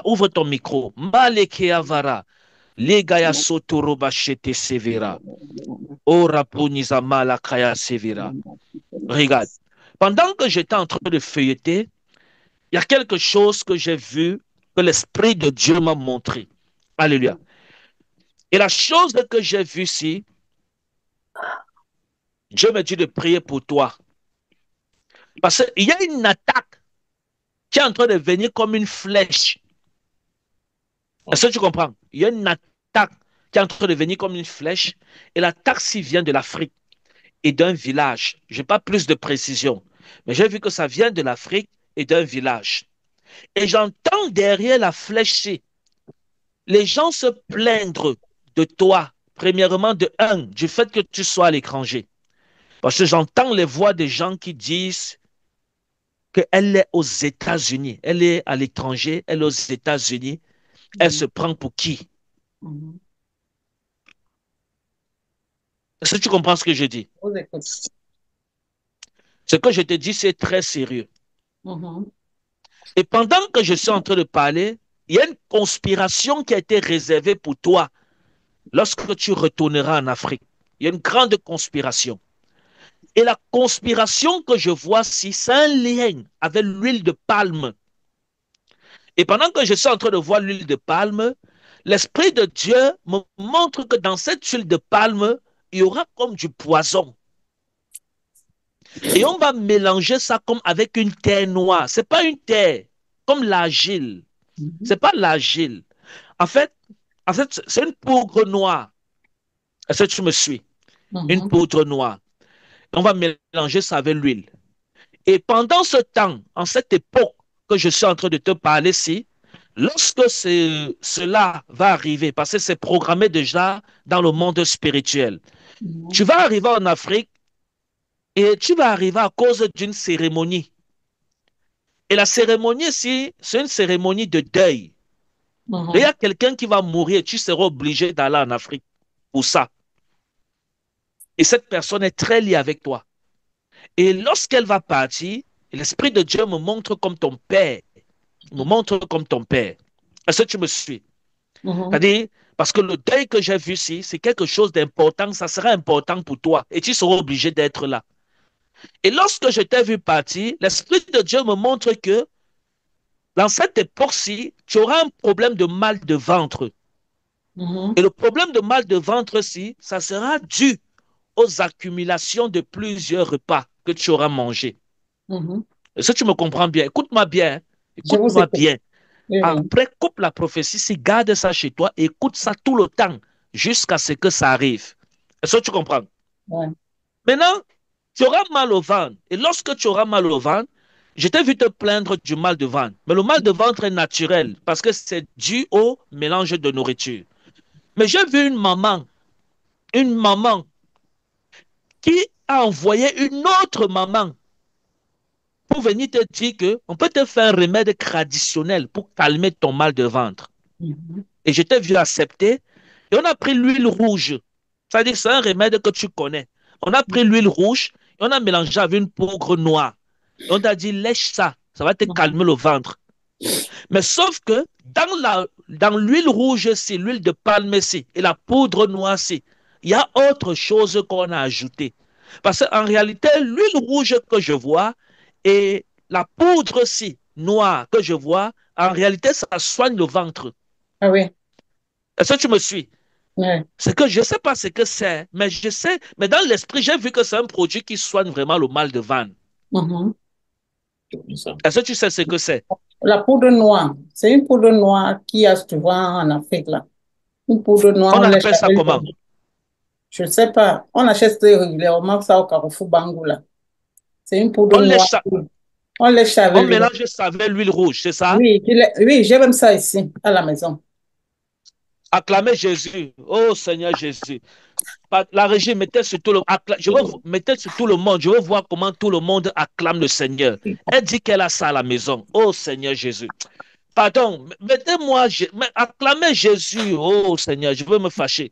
ouvre ton micro. Malekeavara. Legaya sotoroba shete severa. Ora puniza malakaya severa. Regarde. Pendant que j'étais en train de feuilleter, il y a quelque chose que j'ai vu que l'Esprit de Dieu m'a montré. Alléluia. Et la chose que j'ai vue ici, Dieu me dit de prier pour toi. Parce qu'il y a une attaque qui est en train de venir comme une flèche. Est-ce que tu comprends? Il y a une attaque qui est en train de venir comme une flèche. Et l'attaque ci vient de l'Afrique et d'un village. Je n'ai pas plus de précision. Mais j'ai vu que ça vient de l'Afrique et d'un village. Et j'entends derrière la flèche-ci les gens se plaindre de toi. Premièrement, du fait que tu sois à l'étranger. Parce que j'entends les voix des gens qui disent qu'elle est aux États-Unis. Elle est à l'étranger, elle est aux États-Unis. Elle se prend pour qui? Est-ce que tu comprends ce que je dis? Ce que je te dis, c'est très sérieux. Et pendant que je suis en train de parler, il y a une conspiration qui a été réservée pour toi lorsque tu retourneras en Afrique. Il y a une grande conspiration. Et la conspiration que je vois, si c'est un lien avec l'huile de palme. Et pendant que je suis en train de voir l'huile de palme, l'Esprit de Dieu me montre que dans cette huile de palme, il y aura comme du poison. Et on va mélanger ça comme avec une terre noire. Ce n'est pas une terre comme l'argile. Ce n'est pas l'argile. En fait, c'est une poudre noire. Est-ce que tu me suis? Une poudre noire. On va mélanger ça avec l'huile. Et pendant ce temps, en cette époque que je suis en train de te parler ici, lorsque cela va arriver, parce que c'est programmé déjà dans le monde spirituel, tu vas arriver en Afrique et tu vas arriver à cause d'une cérémonie. Et la cérémonie ici, c'est une cérémonie de deuil. Il y a quelqu'un qui va mourir et tu seras obligé d'aller en Afrique pour ça. Et cette personne est très liée avec toi. Et lorsqu'elle va partir, l'Esprit de Dieu me montre comme ton père. Il me montre comme ton père. Est-ce que tu me suis? C'est-à-dire, parce que le deuil que j'ai vu ici, c'est quelque chose d'important, ça sera important pour toi et tu seras obligé d'être là. Et lorsque je t'ai vu partir, l'Esprit de Dieu me montre que dans cette époque-ci, tu auras un problème de mal de ventre. Et le problème de mal de ventre-ci, ça sera dû aux accumulations de plusieurs repas que tu auras mangés. Est-ce que tu me comprends bien? Écoute-moi bien. Hein. Écoute-moi bien. Après, coupe la prophétie, si garde ça chez toi, écoute ça tout le temps jusqu'à ce que ça arrive. Est-ce que tu comprends? Ouais. Maintenant, tu auras mal au ventre. Et lorsque tu auras mal au ventre, je t'ai vu te plaindre du mal de ventre. Mais le mal de ventre est naturel parce que c'est dû au mélange de nourriture. Mais j'ai vu une maman qui a envoyé une autre maman pour venir te dire qu'on peut te faire un remède traditionnel pour calmer ton mal de ventre. Et je t'ai vu accepter. Et on a pris l'huile rouge. C'est-à-dire c'est un remède que tu connais. On a pris l'huile rouge et on a mélangé avec une poudre noire. Et on t'a dit, lèche ça. Ça va te calmer le ventre. Mais sauf que dans l'huile rouge, c'est l'huile de palme, et la poudre noire, il y a autre chose qu'on a ajouté. Parce qu'en réalité, l'huile rouge que je vois et la poudre noire que je vois, en réalité, ça soigne le ventre. Ah oui. Est-ce que tu me suis? Ouais. C'est que je ne sais pas ce que c'est, mais je sais, mais dans l'esprit, j'ai vu que c'est un produit qui soigne vraiment le mal de ventre. Est-ce que tu sais ce que c'est? La poudre noire, c'est une poudre noire qui a souvent en Afrique là. Une poudre noire, On on lèche appelle ça avec comment? je ne sais pas, on achète régulièrement ça au Carrefour Bangou là. C'est une poudre On noire. lèche ça, On lèche on avec l'eau. mélange ça avec l'huile rouge, c'est ça? Oui, oui, j'ai même ça ici, à la maison. Acclamez Jésus. Oh Seigneur Jésus. La régie, mettez sur tout mettez sur tout le monde. Je veux voir comment tout le monde acclame le Seigneur. Elle dit qu'elle a ça à la maison. Oh Seigneur Jésus. Pardon, mettez-moi, acclamez Jésus. Oh Seigneur, je veux me fâcher.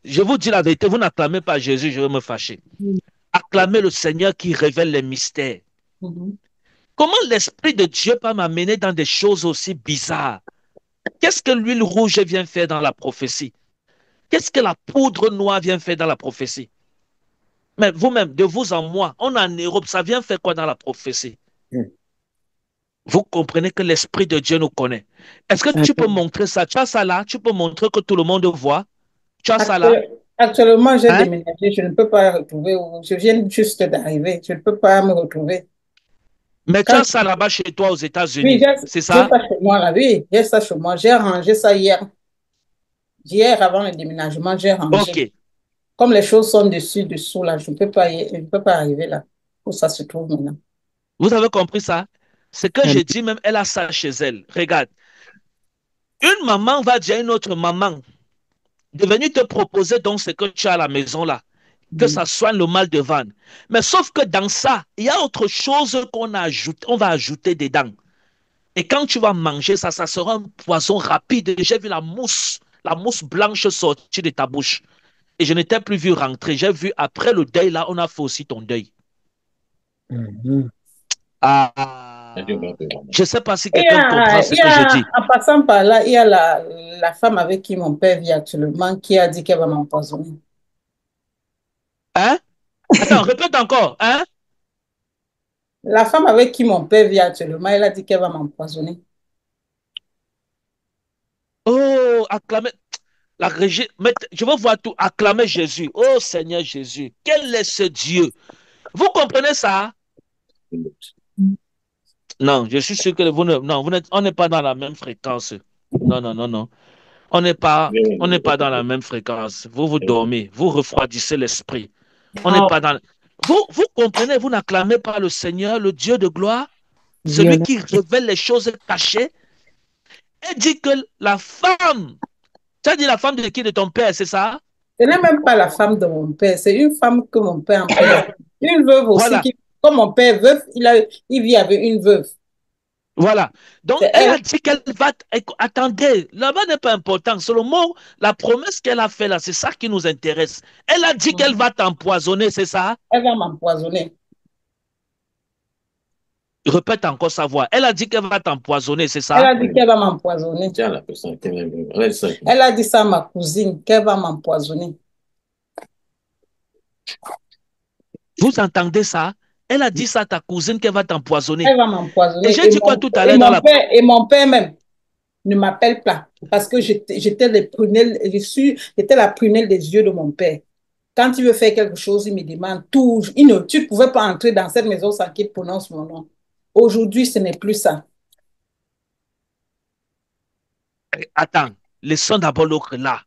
Je vous dis la vérité, vous n'acclamez pas Jésus, je veux me fâcher. Acclamez le Seigneur qui révèle les mystères. Comment l'Esprit de Dieu peut m'amener dans des choses aussi bizarres? Qu'est-ce que l'huile rouge vient faire dans la prophétie? Qu'est-ce que la poudre noire vient faire dans la prophétie? Mais vous-même, de vous en moi, on est en Europe, ça vient faire quoi dans la prophétie? Vous comprenez que l'Esprit de Dieu nous connaît. Est-ce que tu peux montrer ça? Tu as ça là? Tu peux montrer que tout le monde voit? Tu as ça là? Actuellement, j'ai Hein? déménagé, je ne peux pas retrouver, je viens juste d'arriver, je ne peux pas me retrouver. Mais tu Quand as ça là-bas chez toi aux Oui, États-Unis, c'est j'ai ça? ça chez moi là, oui, j'ai ça chez moi. J'ai rangé ça hier. Hier, avant le déménagement, j'ai rangé. Ok. Comme les choses sont dessus, dessous, là, je ne peux pas arriver là, où ça se trouve maintenant. Vous avez compris ça? C'est que je dis même, elle a ça chez elle. Regarde, une maman va dire à une autre maman de venir te proposer donc ce que tu as à la maison là, que ça soigne le mal de ventre. Mais sauf que dans ça, il y a autre chose qu'on ajoute, on va ajouter dedans. Et quand tu vas manger ça, ça sera un poison rapide. J'ai vu la mousse blanche sortir de ta bouche. Et je n'étais plus vu rentrer. J'ai vu après le deuil là, on a fait aussi ton deuil. Ah, je ne sais pas si quelqu'un comprend ce que je dis. En passant par là, il y a la femme avec qui mon père vit actuellement qui a dit qu'elle va m'empoisonner. Hein? Attends, répète encore. Hein? La femme avec qui mon père vit actuellement, elle a dit qu'elle va m'empoisonner. Oh, acclamez. La régie, je veux voir tout. Acclamer Jésus. Oh Seigneur Jésus. Quel est ce Dieu? Vous comprenez ça? Non, je suis sûr que vous ne, non, on n'est pas dans la même fréquence. Non, non, non, non. On n'est pas dans la même fréquence. Vous vous dormez, vous refroidissez l'esprit. On n'est Ah, pas dans. Vous comprenez, vous n'acclamez pas le Seigneur, le Dieu de gloire, celui qui révèle les choses cachées. Elle dit que la femme, tu as dit la femme de qui? De ton père, c'est ça? ce n'est même pas la femme de mon père, c'est une femme que mon père empoisonne. Une veuve aussi, Voilà, qui, comme mon père veuf, il vit avec une veuve. voilà. Donc, C'est elle a elle. dit qu'elle va. Attendez, là-bas n'est pas important. Seulement, la promesse qu'elle a faite là, c'est ça qui nous intéresse. Elle a dit qu'elle va t'empoisonner, c'est ça? Elle va m'empoisonner. Répète encore sa voix. Elle a dit qu'elle va t'empoisonner, c'est Elle ça? a dit qu'elle va m'empoisonner. Elle a dit ça à ma cousine, qu'elle va m'empoisonner. Vous entendez ça? Elle a dit ça à ta cousine qu'elle va t'empoisonner. Elle va Et m'empoisonner. j'ai dit quoi tout à l'heure dans la... Et mon père même ne m'appelle pas parce que j'étais la prunelle des yeux de mon père. Quand il veut faire quelque chose, il me demande tout. Tu ne pouvais pas entrer dans cette maison sans qu'il prononce mon nom. Aujourd'hui, ce n'est plus ça. Attends, laissons d'abord l'autre là.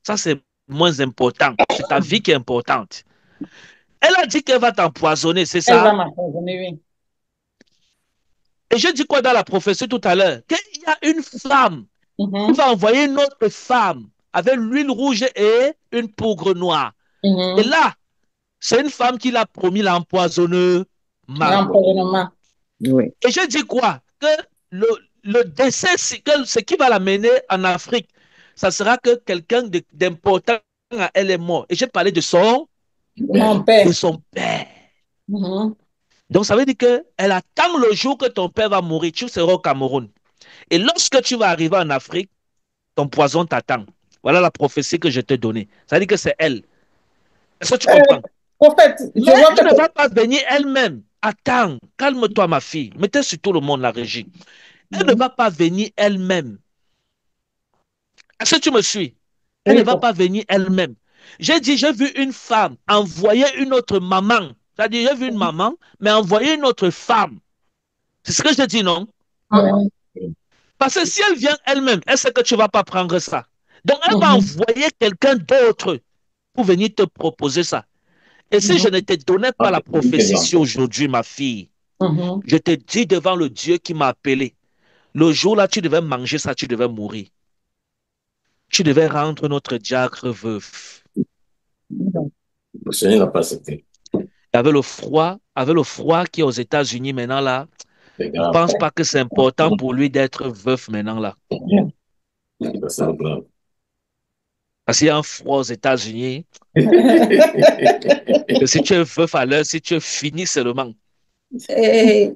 Ça, c'est moins important. C'est ta vie qui est importante. Elle a dit qu'elle va t'empoisonner, c'est Elle va ça? m'empoisonner, oui. Et j'ai dit quoi dans la prophétie tout à l'heure? Qu'il y a une femme qui Mhm, va envoyer une autre femme avec l'huile rouge et une poudre noire. Et mhm. là, c'est une femme qui l'a promis l'empoisonnement. L'empoisonnement. Oui. Et je dis quoi? Que le décès, ce qui va l'amener en Afrique, ça sera que quelqu'un d'important à elle est mort. Et j'ai parlé Mon de père. son père. Mhm. Donc ça veut dire qu'elle attend le jour que ton père va mourir. Tu seras au Cameroun. Et lorsque tu vas arriver en Afrique, ton poison t'attend. Voilà la prophétie que je t'ai donnée. Ça veut dire que c'est elle. Est-ce que tu Euh, comprends? Prophète, je Mais vois que elle ne va pas venir elle-même. Attends, calme-toi ma fille. Mettez sur tout le monde la régie. Elle ne Mhm. va pas venir elle-même. Est-ce que tu me suis? Elle ne Oui, va pas venir elle-même. J'ai dit, j'ai vu une femme envoyer une autre maman. C'est-à-dire, j'ai vu une maman, mais envoyer une autre femme. C'est ce que je dis, non? oui. Parce que si elle vient elle-même, elle sait que tu ne vas pas prendre ça. Donc, elle va Mhm. envoyer quelqu'un d'autre pour venir te proposer ça. Et si je Mhm. ne te donnais pas la prophétie ici aujourd'hui, ma fille, Mhm. je te dis devant le Dieu qui m'a appelé, le jour là, tu devais manger ça, tu devais mourir. Tu devais rendre notre diacre veuf. Le Seigneur n'a pas accepté. Avec le froid qui est aux États-Unis maintenant là, C'est je ne grave. pense pas que c'est important pour lui d'être veuf maintenant là. C'est grave. Parce qu'il y a un froid aux États-Unis, que si tu es veuf à l'heure, si tu es fini seulement, Eh,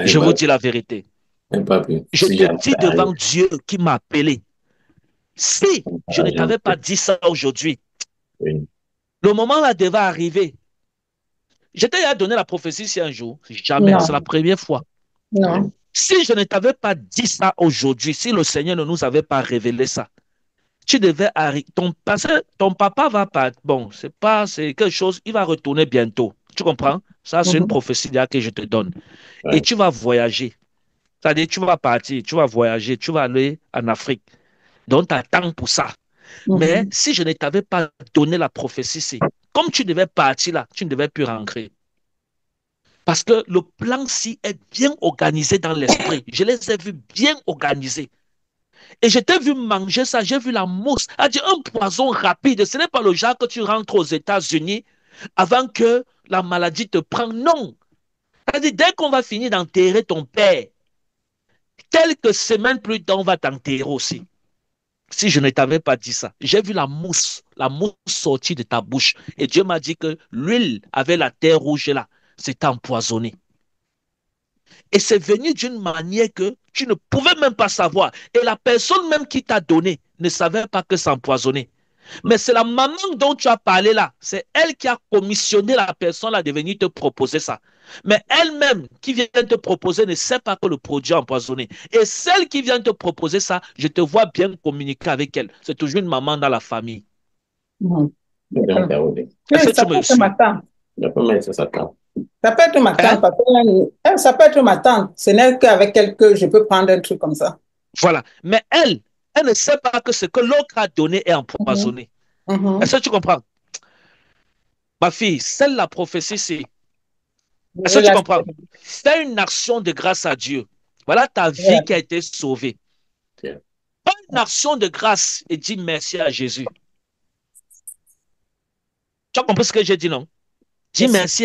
je vous dis la vérité. Même pas plus. Je Si te jamais dis ça devant arrive, Dieu qui m'a appelé, si je ne j'en t'avais pas peux. dit ça aujourd'hui, Oui. le moment là devait arriver. Je t'ai donné la prophétie ici un jour. Jamais. C'est la Non, première fois. non. Si je ne t'avais pas dit ça aujourd'hui, si le Seigneur ne nous avait pas révélé ça, tu devais arriver. Parce que ton papa va pas. Bon, c'est quelque chose, il va retourner bientôt. Tu comprends? Ça, c'est une Mhm, prophétie là que je te donne. Et Ouais. tu vas voyager. C'est-à-dire, tu vas partir, tu vas voyager, tu vas aller en Afrique. Donc, tu attends pour ça. Mais mhm, si je ne t'avais pas donné la prophétie, c'est comme tu devais partir là, tu ne devais plus rentrer. Parce que le plan-ci est bien organisé dans l'esprit. Je les ai vus bien organisés. Et je t'ai vu manger ça, j'ai vu la mousse. Elle dit un poison rapide. Ce n'est pas le genre que tu rentres aux États-Unis avant que la maladie te prenne. Non. Elle dit dès qu'on va finir d'enterrer ton père, quelques semaines plus tard, on va t'enterrer aussi. Si je ne t'avais pas dit ça, j'ai vu la mousse sortir de ta bouche. Et Dieu m'a dit que l'huile avec la terre rouge là, c'était empoisonné. Et c'est venu d'une manière que tu ne pouvais même pas savoir. Et la personne même qui t'a donné ne savait pas que c'est empoisonné. Mais c'est la maman dont tu as parlé là. C'est elle qui a commissionné la personne là de venir te proposer ça. Mais elle-même qui vient te proposer ne sait pas que le produit est empoisonné. Et celle qui vient te proposer ça, je te vois bien communiquer avec elle. C'est toujours une maman dans la famille. mhm. C'est bien regardé. Est-ce Oui, que tu ça peut me être ma suis? tante. Je peux mettre ça quand. Ça peut être ma Hein? tante. Ça peut être ma tante. Ce n'est qu'avec elle que je peux prendre un truc comme ça. Voilà. Mais elle ne sait pas que ce que l'autre a donné est Mhm, empoisonné. mhm. Est-ce que tu comprends? Ma fille, celle la prophétie, c'est. Est-ce Je que tu la comprends? Fais une action de grâce à Dieu. Voilà ta vie qui a sais. été sauvée. Tiens. Fais une action de grâce et dis merci à Jésus. Tu as compris ce que j'ai dit, non? Dis Merci. merci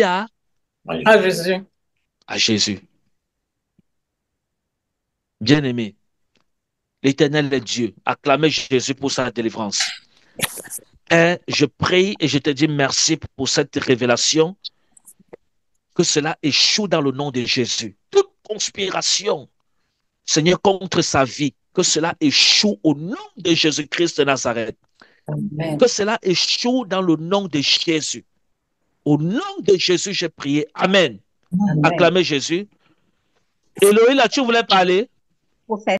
Ouais. Ah, Jésus. à Jésus. Bien-aimé, l'Éternel est Dieu. Acclamez Jésus pour sa délivrance. Et je prie et je te dis merci pour cette révélation, que cela échoue dans le nom de Jésus. Toute conspiration, Seigneur, contre sa vie, que cela échoue au nom de Jésus-Christ de Nazareth. Amen. Que cela échoue dans le nom de Jésus. Au nom de Jésus, j'ai prié. Amen. Amen. Acclamez Jésus. Elohim, là, tu voulais parler?